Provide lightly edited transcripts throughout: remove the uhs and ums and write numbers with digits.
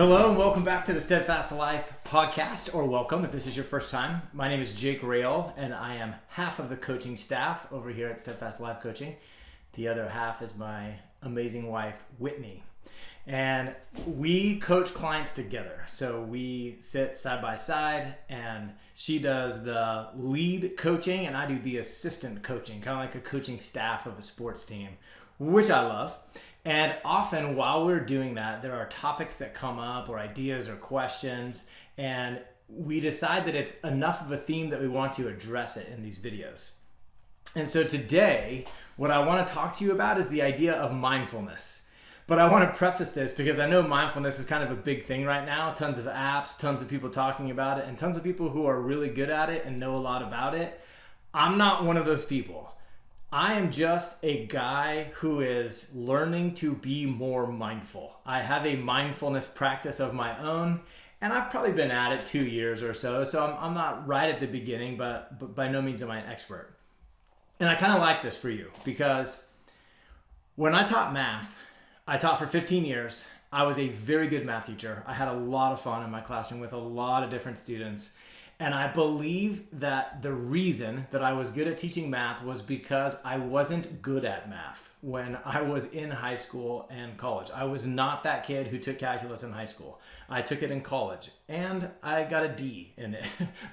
Hello and welcome back to the Steadfast Life podcast, or welcome if this is your first time. My name is Jake and I am half of the coaching staff over here at Steadfast Life Coaching. The other half is my amazing wife, Whitney. And we coach clients together. So we sit side by side and she does the lead coaching and I do the assistant coaching, kind of like a coaching staff of a sports team, which I love. And often while we're doing that, there are topics that come up or ideas or questions, and we decide that it's enough of a theme that we want to address it in these videos. And so today, what I want to talk to you about is the idea of mindfulness. But I want to preface this because I know mindfulness is kind of a big thing right now. Tons of apps, tons of people talking about it, and tons of people who are really good at it and know a lot about it. I'm not one of those people. I am just a guy who is learning to be more mindful. I have a mindfulness practice of my own, and I've probably been at it 2 years or so. So I'm not right at the beginning, but by no means am I an expert. And I kind of like this for you because when I taught math, I taught for 15 years. I was a very good math teacher. I had a lot of fun in my classroom with a lot of different students. And I believe that the reason that I was good at teaching math was because I wasn't good at math when I was in high school and college. I was not that kid who took calculus in high school. I took it in college and I got a D in it.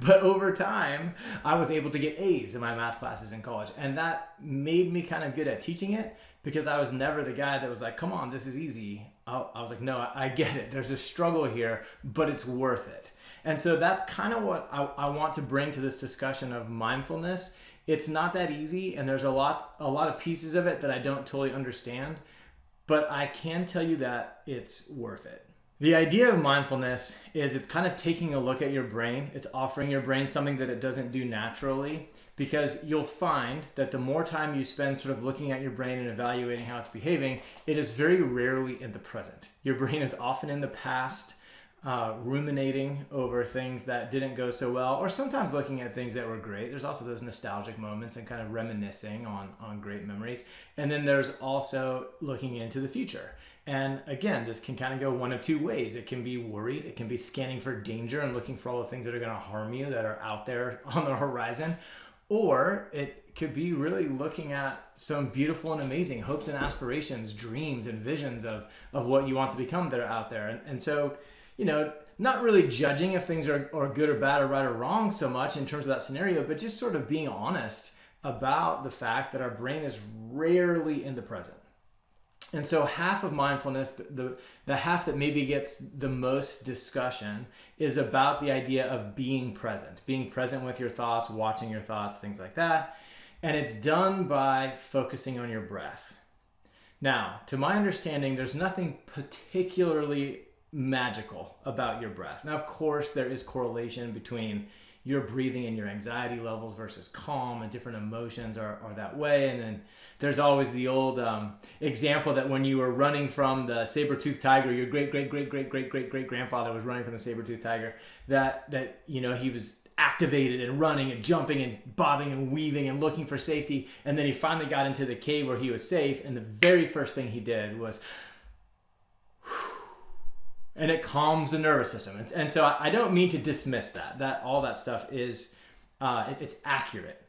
But over time, I was able to get A's in my math classes in college. And that made me kind of good at teaching it because I was never the guy that was like, come on, this is easy. I was like, no, I get it. There's a struggle here, but it's worth it. And so that's kind of what I want to bring to this discussion of mindfulness. It's not that easy, and there's a lot of pieces of it that I don't totally understand, but I can tell you that it's worth it. The idea of mindfulness is it's kind of taking a look at your brain. It's offering your brain something that it doesn't do naturally, because you'll find that the more time you spend sort of looking at your brain and evaluating how it's behaving, it is very rarely in the present. Your brain is often in the past, ruminating over things that didn't go so well, or sometimes looking at things that were great. There's also those nostalgic moments and kind of reminiscing on great memories. And then there's also looking into the future. And again, this can kind of go one of two ways. It can be worried. It can be scanning for danger and looking for all the things that are going to harm you that are out there on the horizon. Or it could be really looking at some beautiful and amazing hopes and aspirations, dreams and visions of what you want to become that are out there. And so, not really judging if things are good or bad or right or wrong so much in terms of that scenario, but just sort of being honest about the fact that our brain is rarely in the present. And so half of mindfulness, the half that maybe gets the most discussion, is about the idea of being present with your thoughts, watching your thoughts, things like that. And it's done by focusing on your breath. Now, to my understanding, there's nothing particularly magical about your breath. Now, of course, there is correlation between your breathing and your anxiety levels versus calm, and different emotions are that way. And then there's always the old example that when you were running from the saber-toothed tiger, your great-great-great-great-great-great-great-grandfather was running from the saber-toothed tiger, that he was activated and running and jumping and bobbing and weaving and looking for safety. And then he finally got into the cave where he was safe. And the very first thing he did was, and it calms the nervous system. And so I don't mean to dismiss that all that stuff is, it's accurate.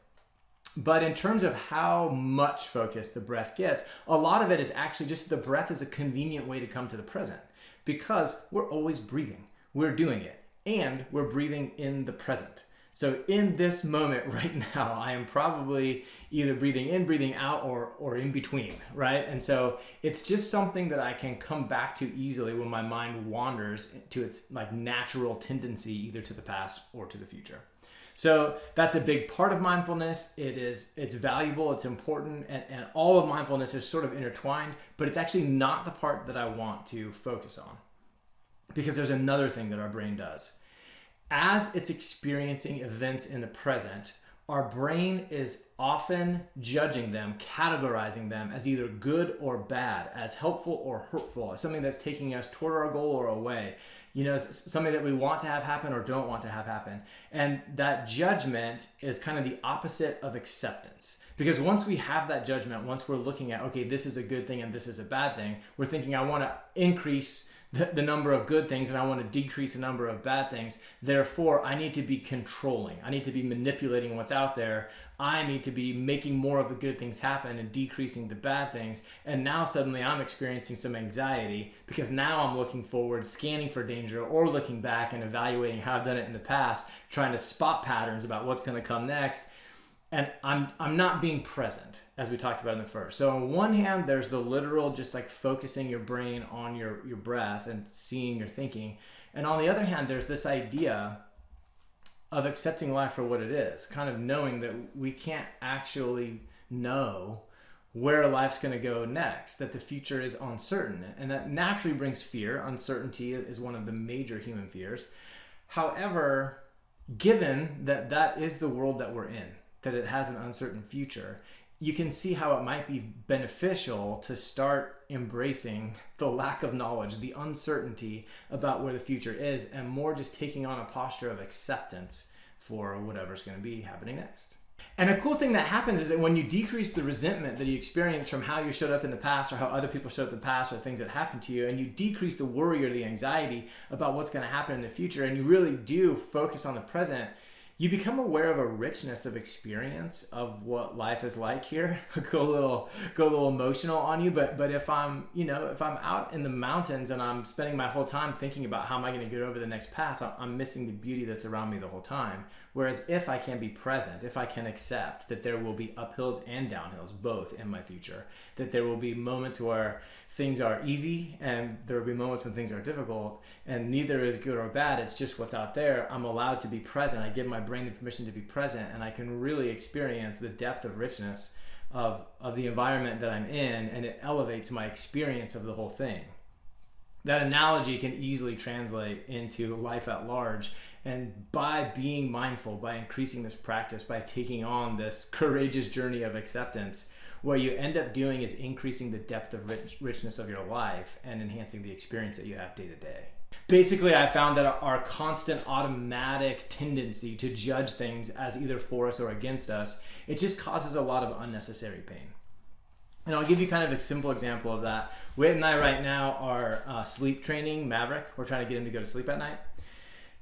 But in terms of how much focus the breath gets, a lot of it is actually just the breath is a convenient way to come to the present, because we're always breathing. We're doing it, and we're breathing in the present. So in this moment right now, I am probably either breathing in, breathing out, or in between, right? And so it's just something that I can come back to easily when my mind wanders to its like natural tendency, either to the past or to the future. So that's a big part of mindfulness. It's valuable, it's important, and all of mindfulness is sort of intertwined, but it's actually not the part that I want to focus on, because there's another thing that our brain does. As it's experiencing events in the present, our brain is often judging them, categorizing them as either good or bad, as helpful or hurtful, as something that's taking us toward our goal or away, something that we want to have happen or don't want to have happen. And that judgment is kind of the opposite of acceptance. Because once we have that judgment, once we're looking at, okay, this is a good thing and this is a bad thing, we're thinking, I want to increase the number of good things and I want to decrease the number of bad things. Therefore, I need to be controlling. I need to be manipulating what's out there. I need to be making more of the good things happen and decreasing the bad things. And now suddenly I'm experiencing some anxiety because now I'm looking forward, scanning for danger, or looking back and evaluating how I've done it in the past, trying to spot patterns about what's going to come next. And I'm not being present, as we talked about in the first. So on one hand, there's the literal, just like focusing your brain on your breath and seeing your thinking. And on the other hand, there's this idea of accepting life for what it is, kind of knowing that we can't actually know where life's going to go next, that the future is uncertain. And that naturally brings fear. Uncertainty is one of the major human fears. However, given that that is the world that we're in, that it has an uncertain future, you can see how it might be beneficial to start embracing the lack of knowledge, the uncertainty about where the future is, and more just taking on a posture of acceptance for whatever's going to be happening next. And a cool thing that happens is that when you decrease the resentment that you experience from how you showed up in the past or how other people showed up in the past or things that happened to you, and you decrease the worry or the anxiety about what's going to happen in the future, and you really do focus on the present, you become aware of a richness of experience of what life is like here. Go a little emotional on you, but if I'm out in the mountains and I'm spending my whole time thinking about how am I going to get over the next pass, I'm missing the beauty that's around me the whole time. Whereas if I can be present, if I can accept that there will be uphills and downhills both in my future, that there will be moments where things are easy and there will be moments when things are difficult, and neither is good or bad, it's just what's out there. I'm allowed to be present. I give my brain the permission to be present, and I can really experience the depth of richness of the environment that I'm in, and it elevates my experience of the whole thing. That analogy can easily translate into life at large. And by being mindful, by increasing this practice, by taking on this courageous journey of acceptance, what you end up doing is increasing the depth of richness of your life and enhancing the experience that you have day to day. Basically, I found that our constant automatic tendency to judge things as either for us or against us, it just causes a lot of unnecessary pain. And I'll give you kind of a simple example of that. Whit and I right now are sleep training Maverick. We're trying to get him to go to sleep at night.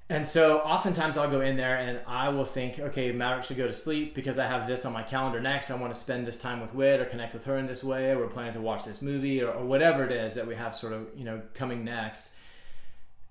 And so oftentimes I'll go in there and I will think, okay, Maverick should go to sleep because I have this on my calendar next. I want to spend this time with Whit or connect with her in this way. Or we're planning to watch this movie or whatever it is that we have sort of, coming next.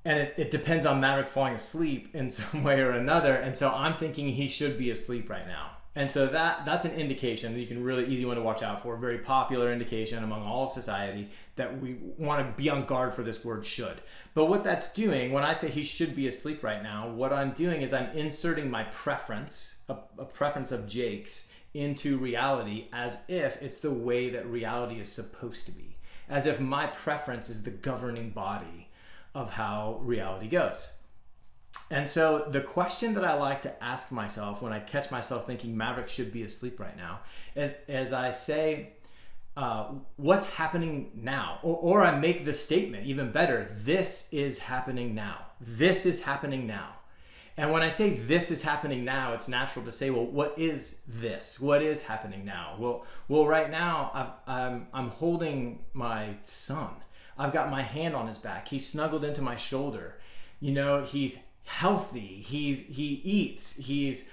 And it depends on Maverick falling asleep in some way or another. And so I'm thinking he should be asleep right now. And so that's an indication that you can really easy one to watch out for, a very popular indication among all of society that we want to be on guard for this word should. But what that's doing, when I say he should be asleep right now, what I'm doing is I'm inserting my preference, a preference of Jake's, into reality as if it's the way that reality is supposed to be. As if my preference is the governing body of how reality goes. And so the question that I like to ask myself when I catch myself thinking Maverick should be asleep right now is, as I say, what's happening now? Or I make the statement even better, this is happening now. This is happening now. And when I say this is happening now, it's natural to say, well, what is this? What is happening now? Well, right now I'm holding my son. I've got my hand on his back. He's snuggled into my shoulder. He's healthy. He eats. He's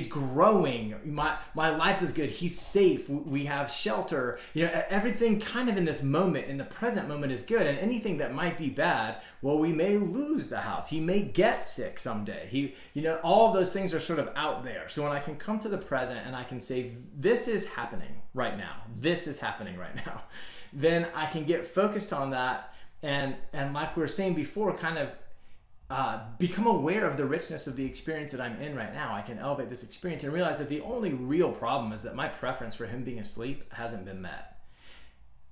growing. My life is good. He's safe. We have shelter. Everything kind of in this moment, in the present moment, is good. And anything that might be bad, well, we may lose the house. He may get sick someday. All of those things are sort of out there. So when I can come to the present and I can say, this is happening right now. This is happening right now. Then I can get focused on that. And like we were saying before, kind of become aware of the richness of the experience that I'm in right now. I can elevate this experience and realize that the only real problem is that my preference for him being asleep hasn't been met.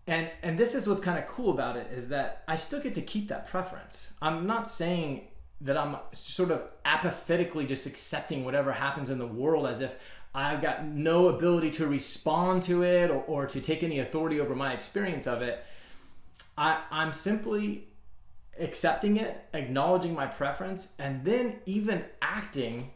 And this is what's kind of cool about it, is that I still get to keep that preference. I'm not saying that I'm sort of apathetically just accepting whatever happens in the world as if I've got no ability to respond to it or to take any authority over my experience of it. I'm simply accepting it, acknowledging my preference, and then even acting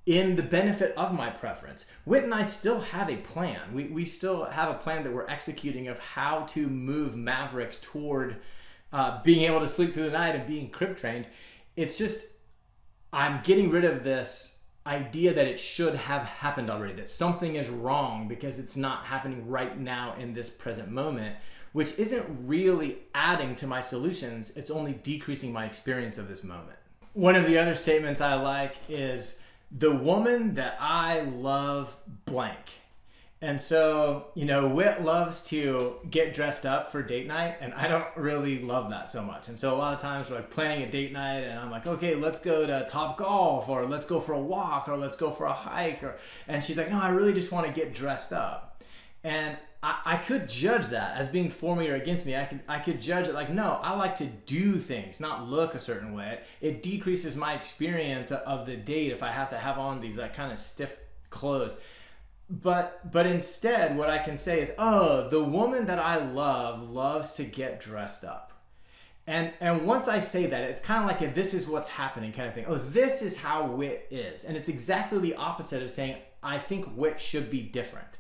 in the benefit of my preference. Whit and I still have a plan. We still have a plan that we're executing of how to move Maverick toward being able to sleep through the night and being crib trained. It's just, I'm getting rid of this idea that it should have happened already, that something is wrong because it's not happening right now in this present moment, which isn't really adding to my solutions. It's only decreasing my experience of this moment. One of the other statements I like is, the woman that I love blank. And so, Whit loves to get dressed up for date night, and I don't really love that so much. And so a lot of times we're like planning a date night, and I'm like, okay, let's go to Top Golf, or let's go for a walk, or let's go for a hike. And she's like, no, I really just want to get dressed up. And I could judge that as being for me or against me. I could judge it like, no, I like to do things, not look a certain way. It decreases my experience of the date if I have to have on these like kind of stiff clothes. But instead, what I can say is, oh, the woman that I love loves to get dressed up. And once I say that, it's kind of like a this is what's happening kind of thing. Oh, this is how Whit is. And it's exactly the opposite of saying, I think Whit should be different.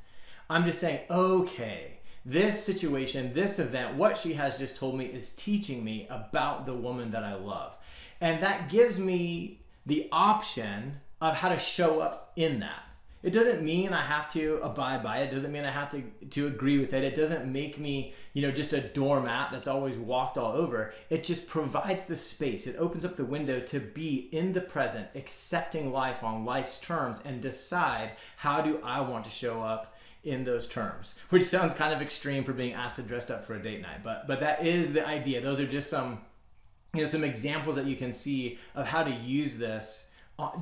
I'm just saying, okay, this situation, this event, what she has just told me is teaching me about the woman that I love. And that gives me the option of how to show up in that. It doesn't mean I have to abide by it. It doesn't mean I have to agree with it. It doesn't make me, just a doormat that's always walked all over. It just provides the space. It opens up the window to be in the present, accepting life on life's terms, and decide, how do I want to show up in those terms, which sounds kind of extreme for being asked to dress up for a date night, but that is the idea. Those are just some examples that you can see of how to use this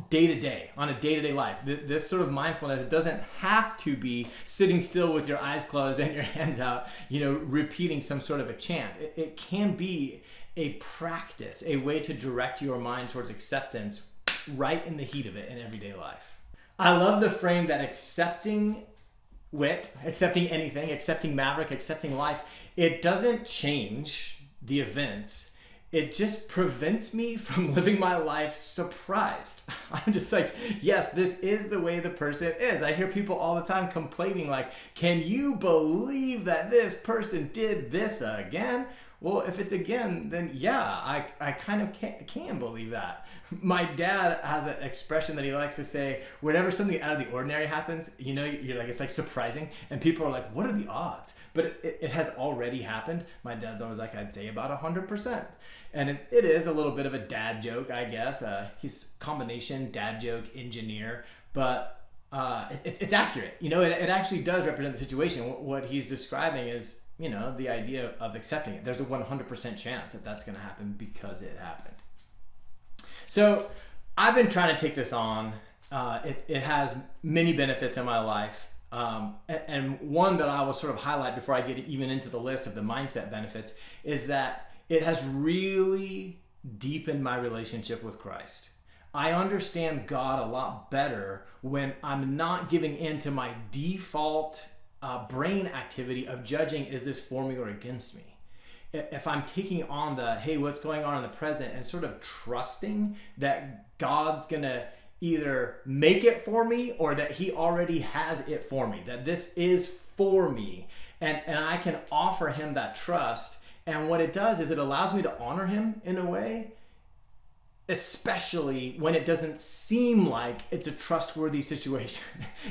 day to day, on a day-to-day life. This sort of mindfulness doesn't have to be sitting still with your eyes closed and your hands out, repeating some sort of a chant. It can be a practice, a way to direct your mind towards acceptance right in the heat of it in everyday life. I love the frame that accepting Whit, accepting anything, accepting Maverick, accepting life, it doesn't change the events. It just prevents me from living my life surprised. I'm just like, yes, this is the way the person is. I hear people all the time complaining like, can you believe that this person did this again? Well, if it's again, then yeah, I kind of can believe that. My dad has an expression that he likes to say, whenever something out of the ordinary happens, you're like, it's like surprising. And people are like, what are the odds? But it has already happened. My dad's always like, I'd say about 100%. And it is a little bit of a dad joke, I guess. He's combination dad joke engineer, but it's accurate. It actually does represent the situation. What he's describing is, the idea of accepting it. There's a 100% chance that that's going to happen because it happened. So I've been trying to take this on. It has many benefits in my life. And one that I will sort of highlight before I get even into the list of the mindset benefits is that it has really deepened my relationship with Christ. I understand God a lot better when I'm not giving in to my default brain activity of judging, is this for me or against me? If I'm taking on the, hey, what's going on in the present, and sort of trusting that God's gonna either make it for me or that he already has it for me, that this is for me, and I can offer him that trust. And what it does is it allows me to honor him in a way, especially when it doesn't seem like it's a trustworthy situation.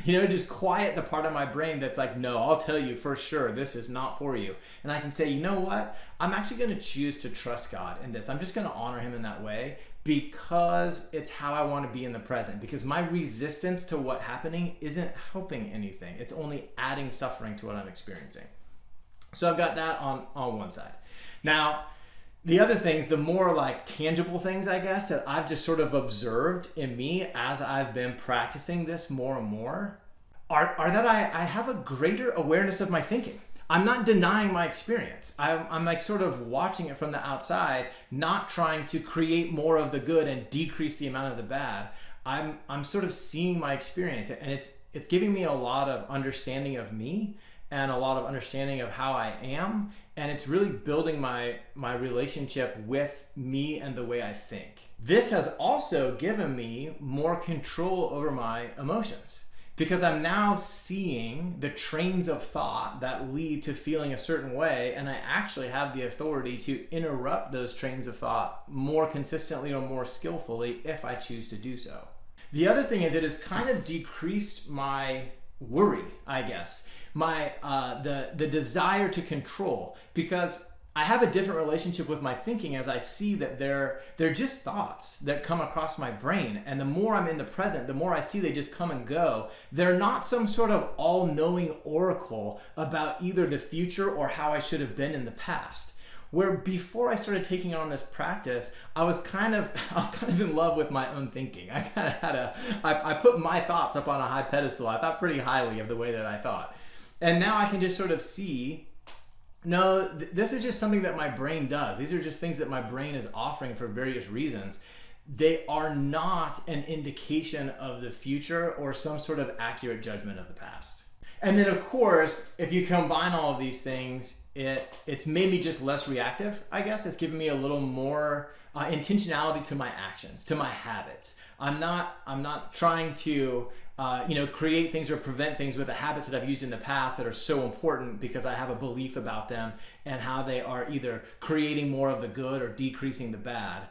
Just quiet the part of my brain that's like, no, I'll tell you for sure this is not for you. And I can say, you know what? I'm actually going to choose to trust God in this. I'm just going to honor him in that way because it's how I want to be in the present. Because my resistance to what's happening isn't helping anything. It's only adding suffering to what I'm experiencing. So I've got that on one side. Now, the other things, the more like tangible things, I guess, that I've just sort of observed in me as I've been practicing this more and more are that I have a greater awareness of my thinking. I'm not denying my experience. I'm like sort of watching it from the outside, not trying to create more of the good and decrease the amount of the bad. I'm sort of seeing my experience, and it's giving me a lot of understanding of me and a lot of understanding of how I am. And it's really building my relationship with me and the way I think. This has also given me more control over my emotions. because I'm now seeing the trains of thought that lead to feeling a certain way, and I actually have the authority to interrupt those trains of thought more consistently or more skillfully if I choose to do so. The other thing is it has kind of decreased my worry, I guess, my the desire to control, because I have a different relationship with my thinking as I see that they're just thoughts that come across my brain. And the more I'm in the present, the more I see they just come and go. They're not some sort of all-knowing oracle about either the future or how I should have been in the past. Where before I started taking on this practice, I was kind of in love with my own thinking. I kind of had I put my thoughts up on a high pedestal. I thought pretty highly of the way that I thought. And now I can just sort of see, no, this is just something that my brain does. These are just things that my brain is offering for various reasons. They are not an indication of the future or some sort of accurate judgment of the past. And then, of course, if you combine all of these things, it's made me just less reactive, I guess. It's given me a little more intentionality to my actions, to my habits. I'm not trying to create things or prevent things with the habits that I've used in the past that are so important because I have a belief about them and how they are either creating more of the good or decreasing the bad.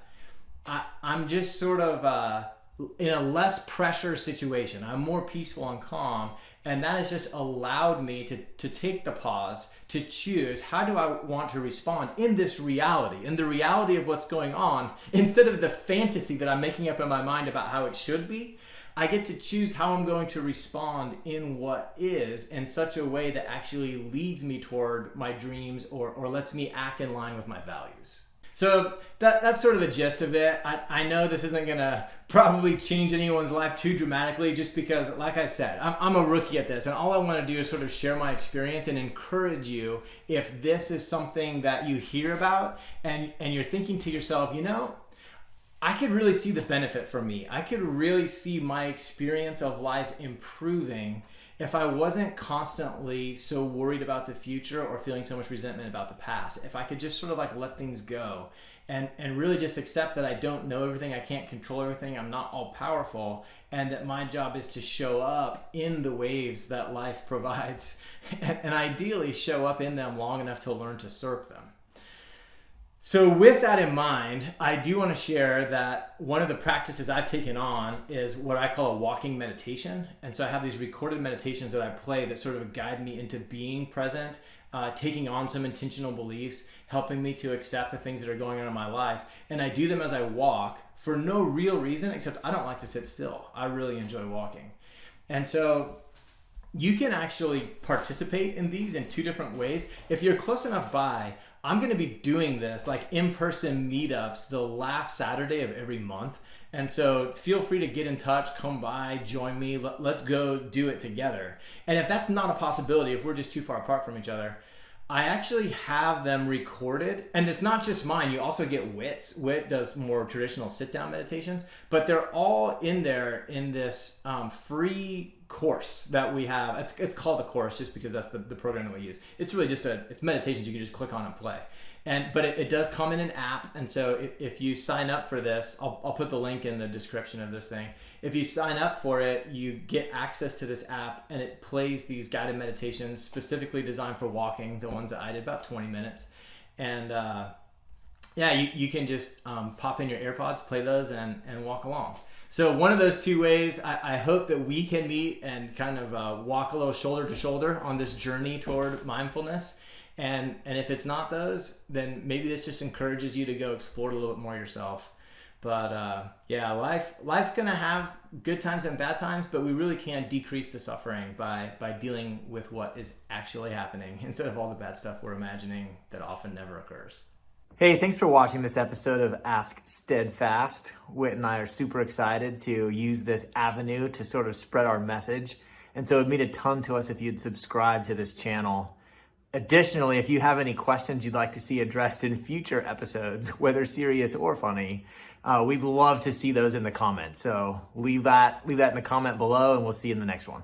I'm just sort of in a less pressure situation. I'm more peaceful and calm. And that has just allowed me to take the pause, to choose how do I want to respond in this reality, in the reality of what's going on, instead of the fantasy that I'm making up in my mind about how it should be. I get to choose how I'm going to respond in what is in such a way that actually leads me toward my dreams or lets me act in line with my values. So that's sort of the gist of it. I know this isn't going to probably change anyone's life too dramatically just because, like I said, I'm a rookie at this, and all I want to do is sort of share my experience and encourage you if this is something that you hear about and you're thinking to yourself, I could really see the benefit for me. I could really see my experience of life improving if I wasn't constantly so worried about the future or feeling so much resentment about the past. If I could just sort of like let things go and really just accept that I don't know everything, I can't control everything, I'm not all powerful, and that my job is to show up in the waves that life provides and ideally show up in them long enough to learn to surf them. So with that in mind, I do want to share that one of the practices I've taken on is what I call a walking meditation. And so I have these recorded meditations that I play that sort of guide me into being present, taking on some intentional beliefs, helping me to accept the things that are going on in my life. And I do them as I walk for no real reason, except I don't like to sit still. I really enjoy walking. And so you can actually participate in these in two different ways. If you're close enough by, I'm going to be doing this like in-person meetups the last Saturday of every month. And so feel free to get in touch, come by, join me. Let's go do it together. And if that's not a possibility, if we're just too far apart from each other, I actually have them recorded. And it's not just mine. You also get Whit's. Whit does more traditional sit-down meditations, but they're all in there in this free course that we have. It's called a course just because that's the program that we use. It's really just it's meditations you can just click on and play. But it does come in an app, and so if you sign up for this, I'll put the link in the description of this thing. If you sign up for it, you get access to this app, and it plays these guided meditations specifically designed for walking, the ones that I did, about 20 minutes. And you can just pop in your AirPods, play those, and walk along. So one of those two ways, I hope that we can meet and kind of walk a little shoulder to shoulder on this journey toward mindfulness. And if it's not those, then maybe this just encourages you to go explore it a little bit more yourself. But life's going to have good times and bad times, but we really can decrease the suffering by dealing with what is actually happening instead of all the bad stuff we're imagining that often never occurs. Hey, thanks for watching this episode of Ask Steadfast. Whit and I are super excited to use this avenue to sort of spread our message. And so it would mean a ton to us if you'd subscribe to this channel. Additionally, if you have any questions you'd like to see addressed in future episodes, whether serious or funny, we'd love to see those in the comments. So leave that in the comment below, and we'll see you in the next one.